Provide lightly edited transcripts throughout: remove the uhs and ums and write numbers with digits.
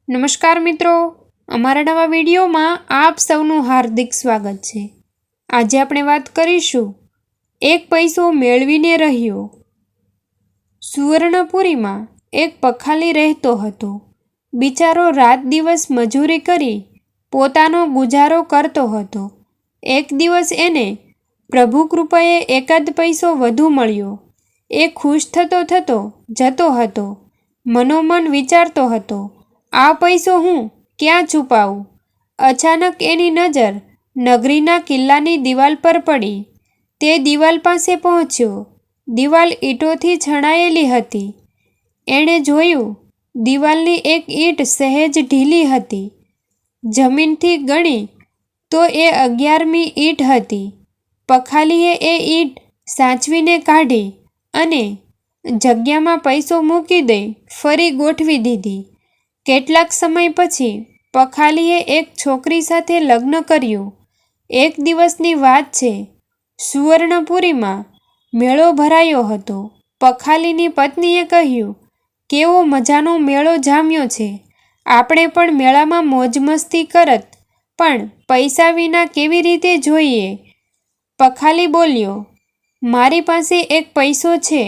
નમસ્કાર મિત્રો, અમારા નવા વિડીયોમાં આપ સૌનું હાર્દિક સ્વાગત છે। આજે આપણે વાત કરીશું એક પૈસો મેળવીને રહ્યો। સુવર્ણપુરીમાં એક પખાલી રહેતો હતો। બિચારો રાત દિવસ મજૂરી કરી પોતાનો ગુજારો કરતો હતો। એક દિવસ એને પ્રભુ કૃપાએ એકાદ પૈસો વધુ મળ્યો। એ ખુશ થતો થતો જતો હતો। મનોમન વિચારતો હતો, આ પૈસો હું ક્યાં છુપાવું? અચાનક એની નજર નગરીના કિલ્લાની દિવાલ પર પડી। તે દિવાલ પાસે પહોંચ્યો। દિવાલ ઈંટોથી છણાયેલી હતી। એણે જોયું, દિવાલની એક ઈંટ સહેજ ઢીલી હતી। જમીનથી ગણી તો એ 11મી ઈંટ હતી। પખાલીએ એ ઈંટ સાચવીને કાઢી અને જગ્યામાં પૈસો મૂકી દઈ ફરી ગોઠવી દીધી। કેટલાક સમય પછી પખાલીએ એક છોકરી સાથે લગ્ન કર્યું। એક દિવસની વાત છે, સુવર્ણપુરીમાં મેળો ભરાયો હતો। પખાલીની પત્નીએ કહ્યું, કેવો મજાનો મેળો જામ્યો છે। આપણે પણ મેળામાં મોજ મસ્તી કરત, પણ પૈસા વિના કેવી રીતે જોઈએ? પખાલી બોલ્યો, મારી પાસે એક પૈસો છે,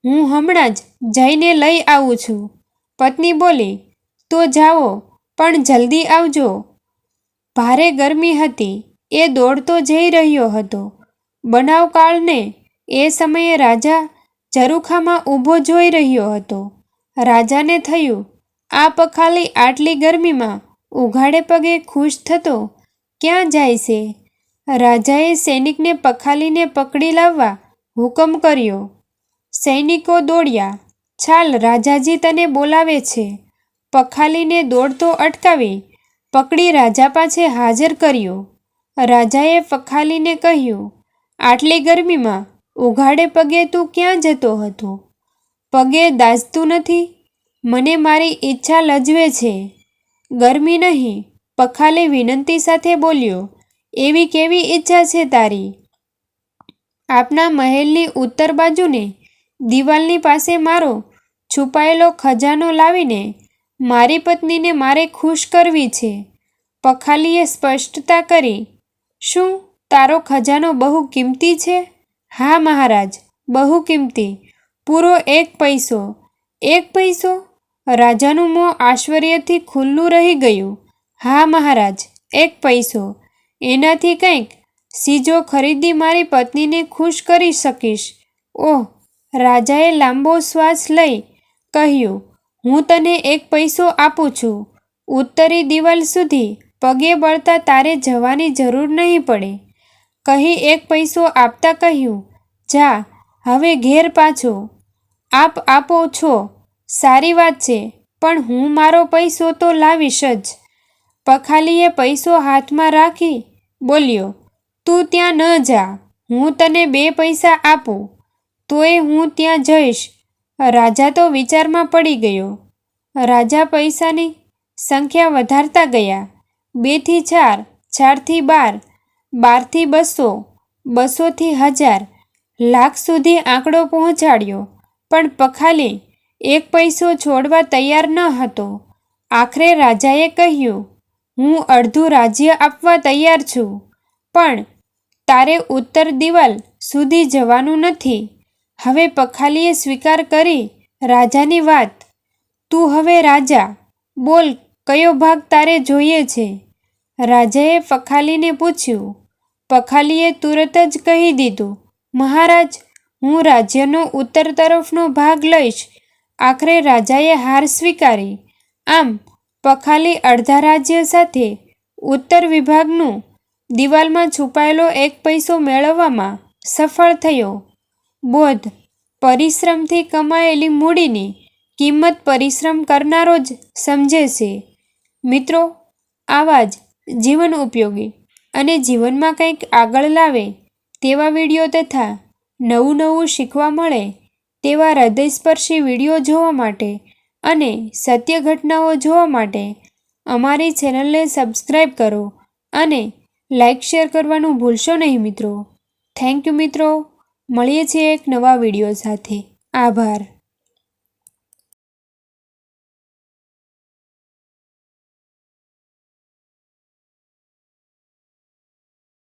હું હમણાં જ જઈને લઈ આવું છું। પત્ની બોલી, તો જાઓ, પણ જલ્દી આવજો। ભારે ગરમી હતી। એ દોડતો જઈ રહ્યો હતો। બનાવકાળને એ સમયે રાજા ઝરૂખામાં ઊભો જોઈ રહ્યો હતો। રાજાને થયું, આ પખાલી આટલી ગરમીમાં ઉઘાડે પગે ખુશ થતો ક્યાં જાય છે? રાજાએ સૈનિકને પખાલીને પકડી લાવવા હુકમ કર્યો। સૈનિકો દોડ્યા। ચાલ, રાજાજી તને બોલાવે છે। પખાલીને દોડતો અટકાવી પકડી રાજા પાસે હાજર કર્યો। રાજાએ પખાલીને કહ્યું, આટલી ગરમીમાં ઉઘાડે પગે તું ક્યાં જતો હતો? પગે દાઝતું નથી? મને મારી ઈચ્છા લજવે છે। ગરમી નહીં, પખાલી વિનંતી સાથે બોલ્યો, એવી કેવી ઈચ્છા છે તારી? આપના મહેલની ઉત્તર બાજુની દિવાલની પાસે મારો છુપાયેલો ખજાનો લાવીને મારી પત્નીને મારે ખુશ કરવી છે। પખાલીએ સ્પષ્ટતા કરી, શું તારો ખજાનો બહુ કિંમતી છે? હા મહારાજ, બહુ કિંમતી, પૂરો 1 પૈસો। 1 પૈસો? રાજાનું મોં આશ્ચર્યથી ખુલ્લું રહી ગયું। હા મહારાજ, 1 પૈસો, એનાથી કંઈક સીજો ખરીદી મારી પત્નીને ખુશ કરી શકીશ। ઓહ! રાજાએ લાંબો શ્વાસ લઈ કહ્યું, હું તને 1 પૈસો આપું છું। ઉત્તરી દિવાલ સુધી પગે બળતા તારે જવાની જરૂર નહીં પડે। કહી 1 પૈસો આપતા કહ્યું, જા હવે ઘેર પાછો। આપ આપો છો, સારી વાત છે, પણ હું મારો પૈસો તો લાવીશ જ। પખાલીએ પૈસો હાથમાં રાખી બોલ્યો, તું ત્યાં ન જા, હું તને 2 પૈસા આપું તોય હું ત્યાં જઈશ। રાજા તો વિચારમાં પડી ગયો। રાજા પૈસાની સંખ્યા વધારતા ગયા। 2 થી 4, 4 થી 12, 12 થી 200, 200 થી 1000, લાખ સુધી આંકડો પહોંચાડ્યો। પણ પખાલી 1 પૈસો છોડવા તૈયાર ન હતો। આખરે રાજાએ કહ્યું, હું અડધું રાજ્ય આપવા તૈયાર છું, પણ તારે ઉત્તર દિવાલ સુધી જવાનું નથી। હવે પખાલીએ સ્વીકાર કરી રાજાની વાત। તું હવે રાજા, બોલ કયો ભાગ તારે જોઈએ છે? રાજાએ પખાલીને પૂછ્યું। પખાલીએ તુરત જ કહી દીધું, મહારાજ, હું રાજ્યનો ઉત્તર તરફનો ભાગ લઈશ। આખરે રાજાએ હાર સ્વીકારી। આમ પખાલી અડધા રાજ્ય સાથે ઉત્તર વિભાગનું દિવાલમાં છુપાયેલો 1 પૈસો મેળવવામાં સફળ થયો। બોધ: પરિશ્રમથી કમાયેલી મૂડીની કિંમત પરિશ્રમ કરનારો જ સમજે છે। મિત્રો, આવા જ જીવન ઉપયોગી અને જીવનમાં કંઈક આગળ લાવે તેવા વિડીયો તથા નવું નવું શીખવા મળે તેવા હૃદયસ્પર્શી વિડીયો જોવા માટે અને સત્ય ઘટનાઓ જોવા માટે અમારી ચેનલને સબસ્ક્રાઈબ કરો અને લાઈક શેર કરવાનું ભૂલશો નહીં મિત્રો। થેન્ક યુ મિત્રો, મળીએ છીએ એક નવા વિડીયો સાથે। આભાર।